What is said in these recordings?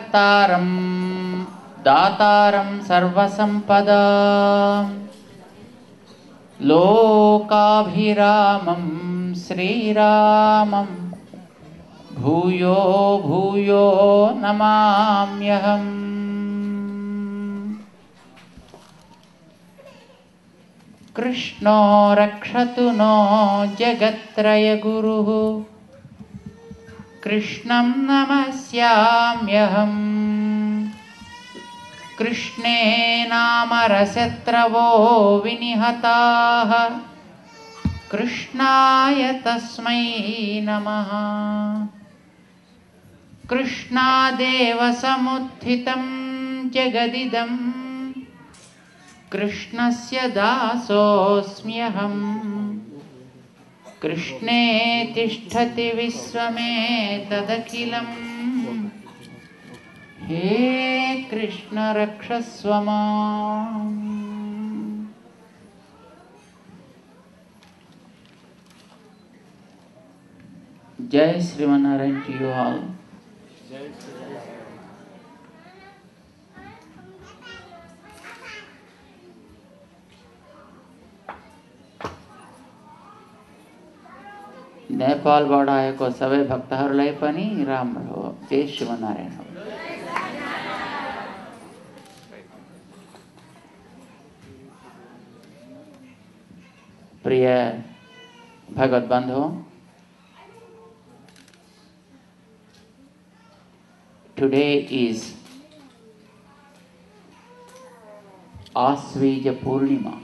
कर्तारं दातारं सर्वसम्पदां लोकाभिरामं श्रीरामं भूयो भूयो नमाम्यहम्। कृष्णो रक्षतु नो जगत्त्रयगुरुः कृष्णं नमस्याम्यहम्। कृष्णे नामरशत्रवो विनिहताः कृष्णाय तस्मै नमः। कृष्णादेव समुत्थितं जगदिदं कृष्णस्य दासोऽस्म्यहम्। कृष्णे तिष्ठति विश्वमेतदखिलम् हे कृष्ण रक्षस्व माम्। जय श्रीमन्नारायण to you all. नेपालबाट आएको सबै भक्तहरूलाई पनि राम्रो हो। जय श्रीमन्नारायण हो। प्रिय भगवत बन्धु, today is Aswija poornima.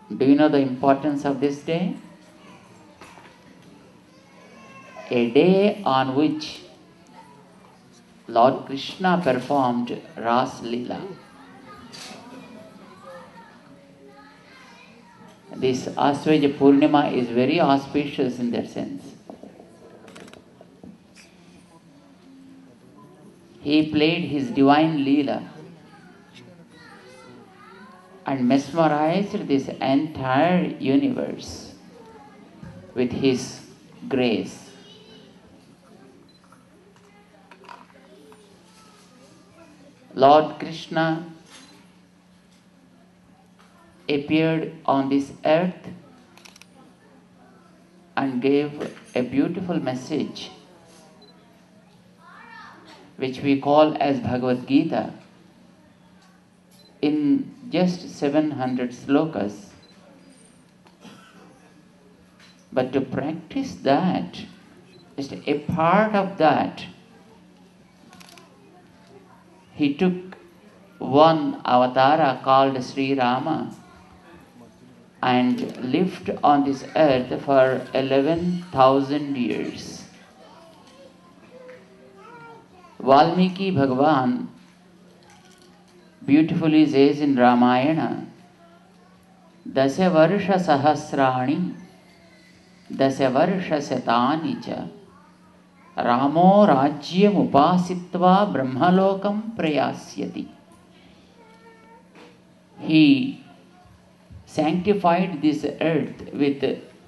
Do you know the importance of this day? A day on which Lord Krishna performed raas leela. This Aswija poornima is very auspicious in that sense. He played his divine leela and mesmerized this entire universe with his grace. Lord Krishna appeared on this earth and gave a beautiful message which we call as Bhagavad Gita in just 700 slokas. But to practice that, just a part of that, he took one avatara called Sri Rama and lived on this earth for 11,000 years. Valmiki Bhagavan beautifully says in Ramayana, Dasya Varsha Sahasrani, Dasya Varsha Satani cha, Ramo Rajyam Upasitva Brahmalokam Prayasyati. He sanctified this earth with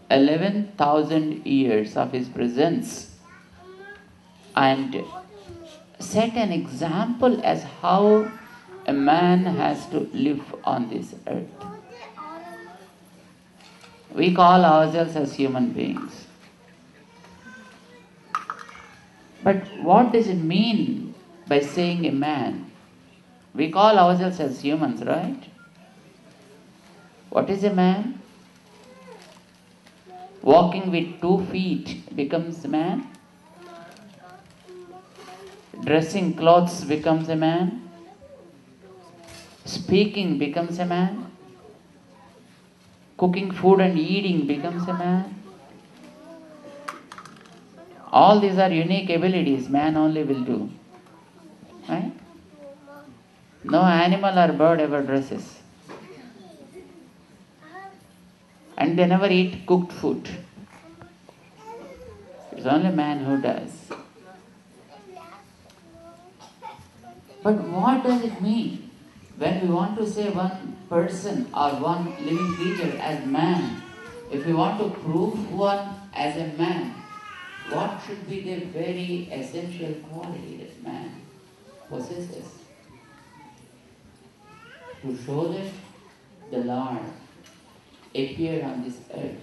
11,000 years of his presence and set an example as how a man has to live on this earth. We call ourselves as human beings. But what does it mean by saying a man? We call ourselves as humans, right? What is a man? Walking with 2 feet becomes a man. Dressing clothes becomes a man. Speaking becomes a man. Cooking food and eating becomes a man. All these are unique abilities man only will do. Right? No animal or bird ever dresses. And they never eat cooked food. It's only man who does. But what does it mean when we want to say one person or one living creature as man? If we want to prove one as a man, what should be the very essential quality that man possesses to show that the Lord appeared on this earth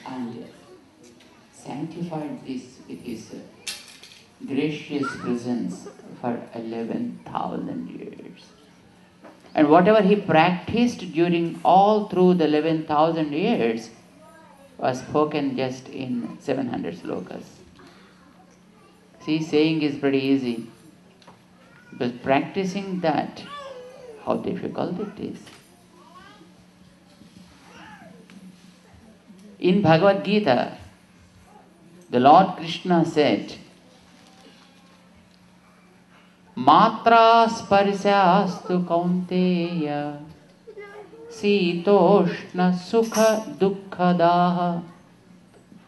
and sanctified this with His gracious presence for 11,000 years. And whatever He practiced during all through the 11,000 years was spoken just in 700 slokas. See, saying is pretty easy, but practicing that, how difficult it is. In Bhagavad Gita, the Lord Krishna said, Matra sparsyastu kaunteya Sitoshna sukha dukkhadaha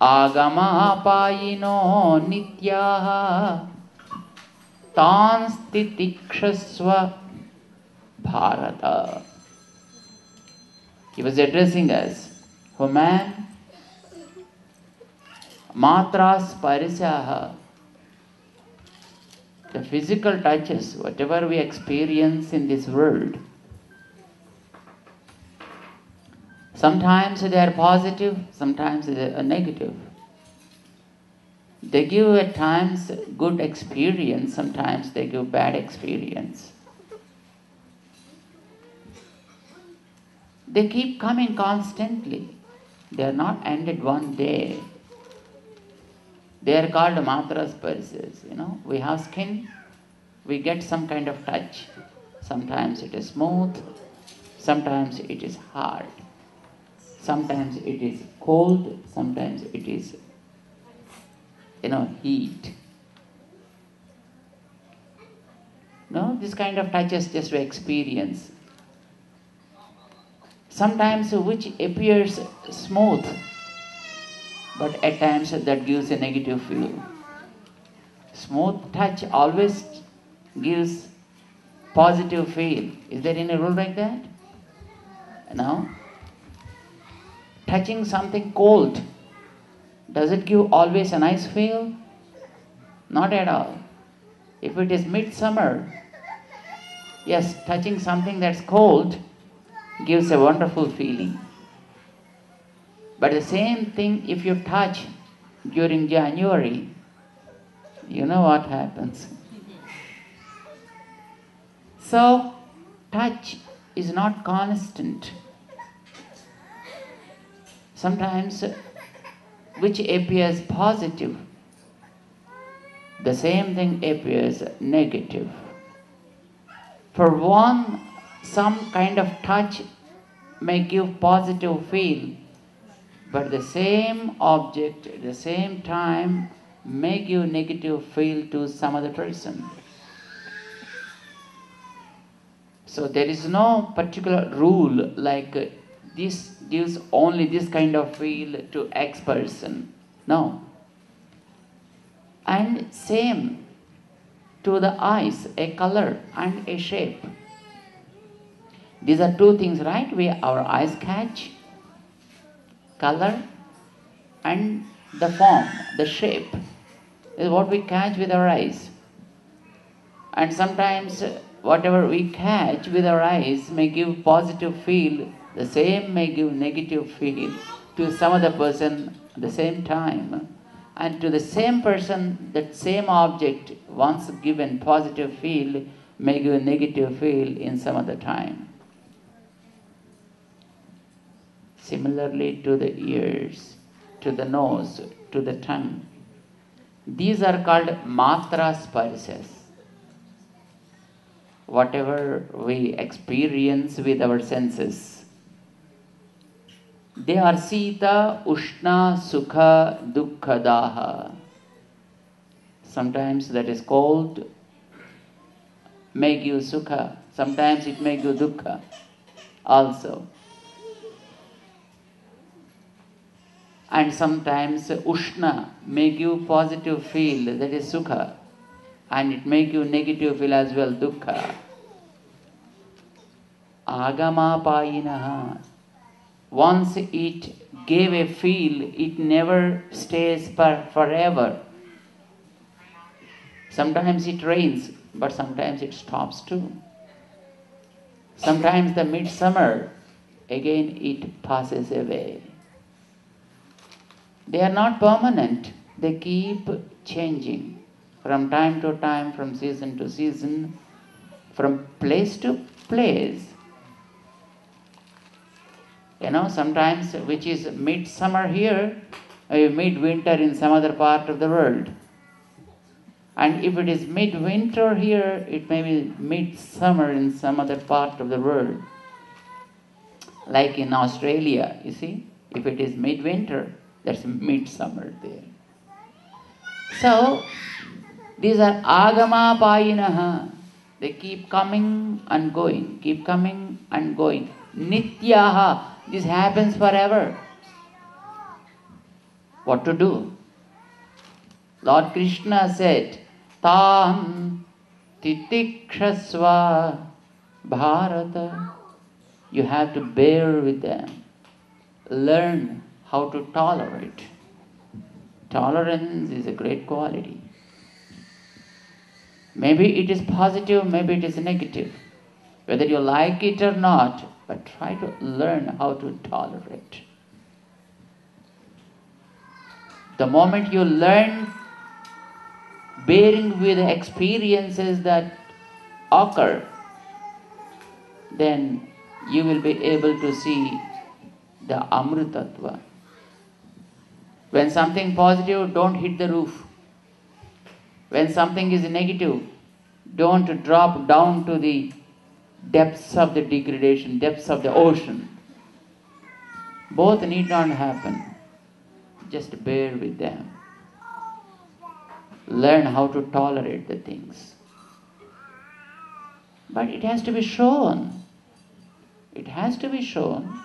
Agama payino nityaha Tanstitikshasva Bharata. He was addressing us. O man, matra sparsyaha, the physical touches, whatever we experience in this world, sometimes they are positive, sometimes they are negative. They give at times good experience, sometimes they give bad experience. They keep coming constantly. They are not ended one day. They are called matra sparsas. We have skin, we get some kind of touch. Sometimes it is smooth, sometimes it is hard. Sometimes it is cold, sometimes it is, heat. No, this kind of touches just we experience. Sometimes which appears smooth, but at times that gives a negative feel. Smooth touch always gives positive feel. Is there any rule like that? No. Touching something cold, does it give always a nice feel? Not at all. If it is midsummer, yes, touching something that's cold gives a wonderful feeling. But the same thing if you touch during January, you know what happens. So, touch is not constant. Sometimes which appears positive, the same thing appears negative. For one, some kind of touch may give positive feel, but the same object at the same time may give negative feel to some other person. So there is no particular rule like this gives only this kind of feel to X person. No. And same to the eyes, a color and a shape. These are two things, right? Our eyes catch color and the form, the shape is what we catch with our eyes. And sometimes whatever we catch with our eyes may give positive feel, the same may give negative feel to some other person at the same time. And to the same person, that same object, once given positive feel, may give negative feel in some other time. Similarly to the ears, to the nose, to the tongue. These are called matra sparsas. Whatever we experience with our senses. They are sita, ushna, sukha, dukkha, daha. Sometimes that is cold, may give sukha. Sometimes it may give dukkha also. And sometimes ushna may give positive feel, that is sukha. And it may give negative feel as well, dukkha. Agama payinaha. Once it gave a field, it never stays forever. Sometimes it rains, but sometimes it stops too. Sometimes the midsummer, again it passes away. They are not permanent. They keep changing from time to time, from season to season, from place to place. Sometimes which is midsummer here, midwinter in some other part of the world. And if it is midwinter here, it may be midsummer in some other part of the world. Like in Australia, you see, if it is midwinter, that's midsummer there. So, these are agama payinaha. They keep coming and going, keep coming and going. Nityaha. This happens forever. What to do? Lord Krishna said, Tam titikshasva bharata. You have to bear with them. Learn how to tolerate. Tolerance is a great quality. Maybe it is positive, maybe it is negative. Whether you like it or not, but try to learn how to tolerate. The moment you learn bearing with experiences that occur, then you will be able to see the Amritattva. When something positive, don't hit the roof. When something is negative, don't drop down to the depths of the degradation, depths of the ocean. Both need not happen. Just bear with them. Learn how to tolerate the things. But it has to be shown. It has to be shown.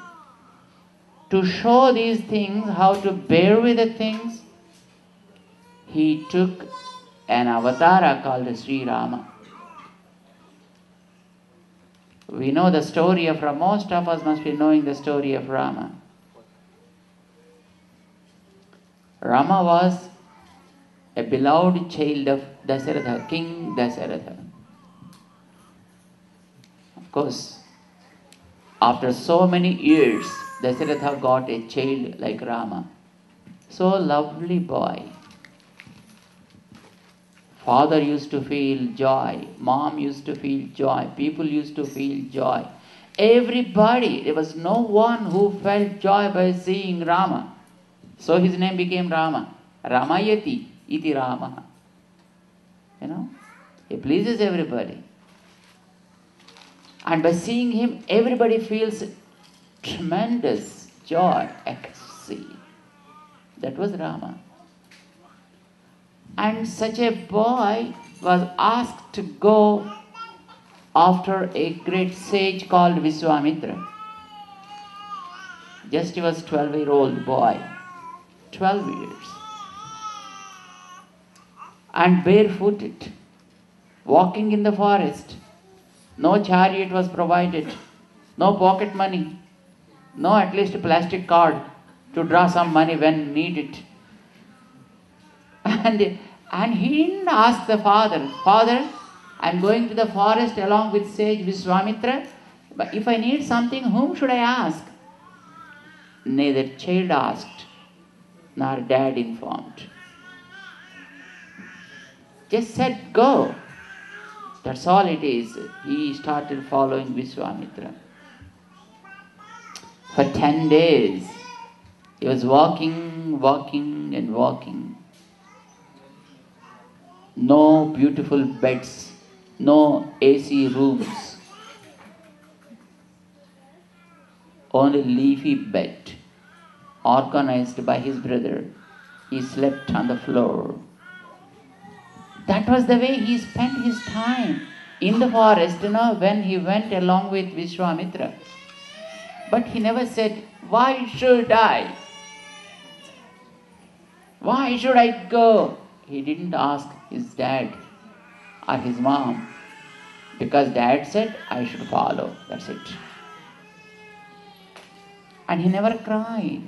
To show these things, how to bear with the things, he took an avatara called Sri Rama. We know the story of Rama. Most of us must be knowing the story of Rama. Rama was a beloved child of Dasaratha, King Dasaratha. Of course, after so many years, Dasaratha got a child like Rama. So lovely boy. Father used to feel joy. Mom used to feel joy. People used to feel joy. Everybody, there was no one who felt joy by seeing Rama. So his name became Rama. Ramayati iti Rama. He pleases everybody. And by seeing him, everybody feels tremendous joy, ecstasy. That was Rama. And such a boy was asked to go after a great sage called Viswamitra. Just he was 12-year-old boy. 12 years. And barefooted, walking in the forest. No chariot was provided. No pocket money. No at least a plastic card to draw some money when needed. And he didn't ask the father, Father, I'm going to the forest along with sage Viswamitra, but if I need something, whom should I ask? Neither child asked, nor dad informed. Just said, go. That's all it is. He started following Viswamitra. For 10 days, he was walking and walking. No beautiful beds, no AC rooms, only leafy bed, organized by his brother. He slept on the floor. That was the way he spent his time in the forest, when he went along with Vishwamitra. But he never said, why should I? Why should I go? He didn't ask his dad or his mom, because dad said, I should follow. That's it. And he never cried.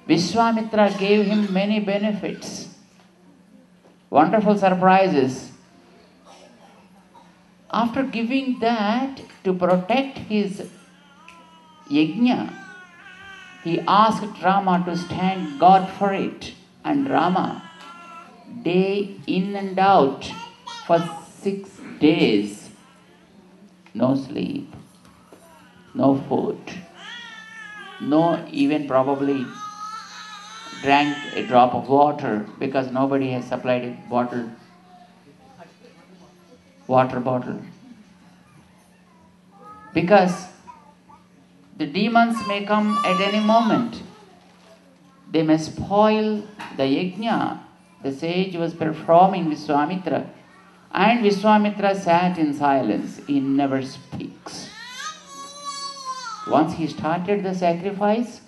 Vishwamitra gave him many benefits, wonderful surprises. After giving that to protect his yajna, he asked Rama to stand guard for it. And Rama, day in and out, for 6 days, no sleep, no food, no even probably drank a drop of water because nobody has supplied a water bottle. Because the demons may come at any moment. They may spoil the yajna the sage was performing Vishwamitra. And Vishwamitra sat in silence. He never speaks. Once he started the sacrifice,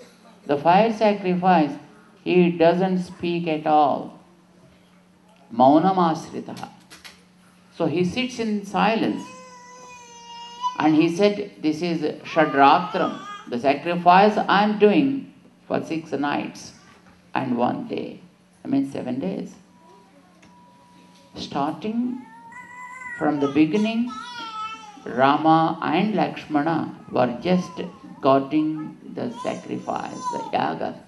the fire sacrifice, he doesn't speak at all. Maunam asritaha. So he sits in silence. And he said, this is Shadratram, the sacrifice I am doing for 6 nights and 1 day. 7 days. Starting from the beginning, Rama and Lakshmana were just guarding the sacrifice, the yaga.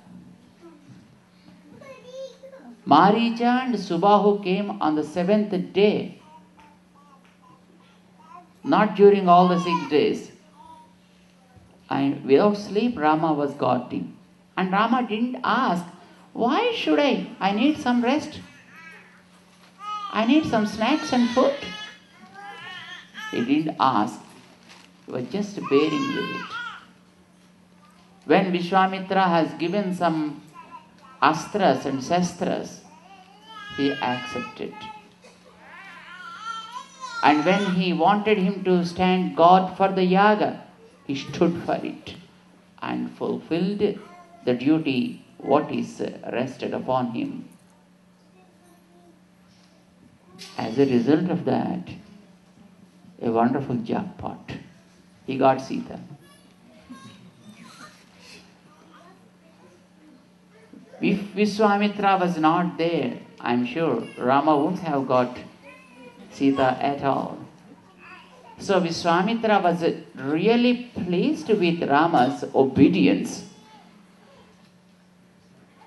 Maricha and Subahu came on the 7th day, not during all the 6 days. And without sleep, Rama was guarding. And Rama didn't ask, why should I? I need some rest. I need some snacks and food. He didn't ask. He was just bearing with it. When Vishwamitra has given some astras and shastras, he accepted. And when he wanted him to stand guard for the yaga, he stood for it and fulfilled the duty what is rested upon him. As a result of that, a wonderful jackpot. He got Sita. If Vishwamitra was not there, I am sure Rama wouldn't have got Sita at all. So Vishwamitra was really pleased with Rama's obedience.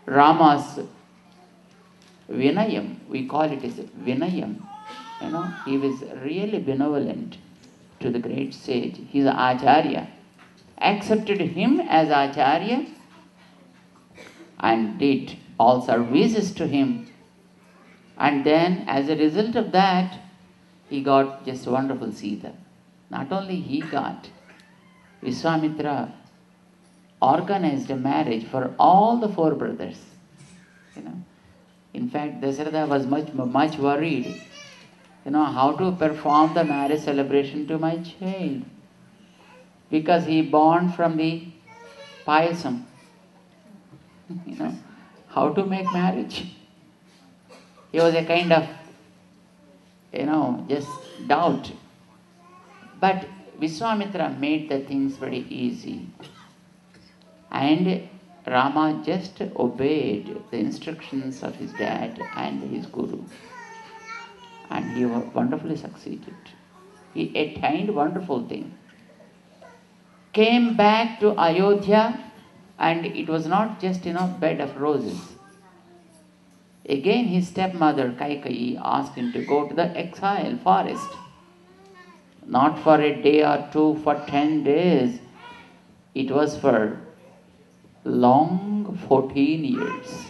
Rama's Vinayam, we call it as Vinayam. He was really benevolent to the great sage. He is Acharya. Accepted him as Acharya and did all services to him. And then as a result of that, he got just wonderful Sita. Not only he got, Vishwamitra organized a marriage for all the 4 brothers. In fact, Dasharatha was much worried. How to perform the marriage celebration to my child. Because he born from the payasam. How to make marriage. He was a kind of, just doubt. But Vishwamitra made the things very easy. And Rama just obeyed the instructions of his dad and his guru. And he wonderfully succeeded. He attained wonderful thing. Came back to Ayodhya, and it was not just, bed of roses. Again his stepmother Kaikeyi asked him to go to the exile forest. Not for a day or two, for 10 days. It was for long 14 years.